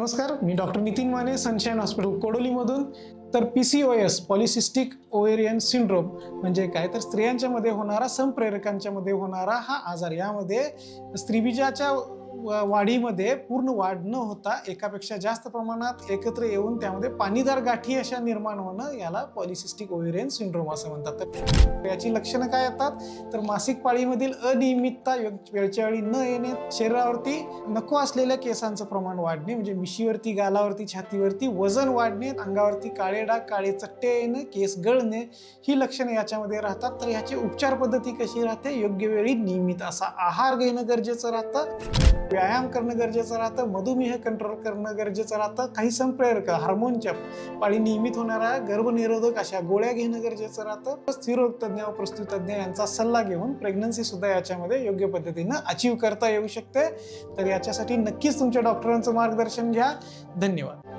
नमस्कार, मी doctor Nitin Mane, sunshine hospital कोडोलीमधून. तर PCOS पॉलिसिस्टिक ओव्हेरियन सिंड्रोम म्हणजे काय, तर स्त्रियांच्या मध्ये होणारा, संप्रेरकांच्या मध्ये होणारा हा आजार. यामध्ये स्त्रीबीजाच्या वाढीमध्ये पूर्ण वाढ न होता एकापेक्षा जास्त प्रमाणात एकत्र येऊन त्यामध्ये पाणीदार गाठी अशा निर्माण होणं, याला पॉलिसिस्टिक ओव्हेरियन सिंड्रोम असं म्हणतात. तर याची लक्षणं काय येतात, तर मासिक पाळीमधील अनियमितता, वेळच्या वेळी न येणे, शरीरावरती नको असलेल्या केसांचं प्रमाण वाढणे, म्हणजे मिशीवरती, गालावरती, छातीवरती वजन वाढणे, अंगावरती काळे डाग, काळे चट्टे येणे, केस गळणे, ही लक्षणे याच्यामध्ये राहतात. तर याची उपचार पद्धती कशी राहते, योग्य वेळी नियमित असा आहार घेणं गरजेचं राहतं, व्यायाम करणं गरजेचं राहतं, मधुमेह कंट्रोल करणं गरजेचं राहतं, काही संप्रेरक हार्मोनच्या पाळी नियमित होणाऱ्या गर्भनिरोधक अशा गोळ्या घेणं गरजेचं राहतं. स्त्रीरोग तज्ज्ञ व प्रसूती तज्ज्ञ यांचा सल्ला घेऊन प्रेग्नन्सी सुद्धा याच्यामध्ये योग्य पद्धतीनं अचीव करता येऊ शकते. तर याच्यासाठी नक्कीच तुमच्या डॉक्टरांचं मार्गदर्शन घ्या. धन्यवाद.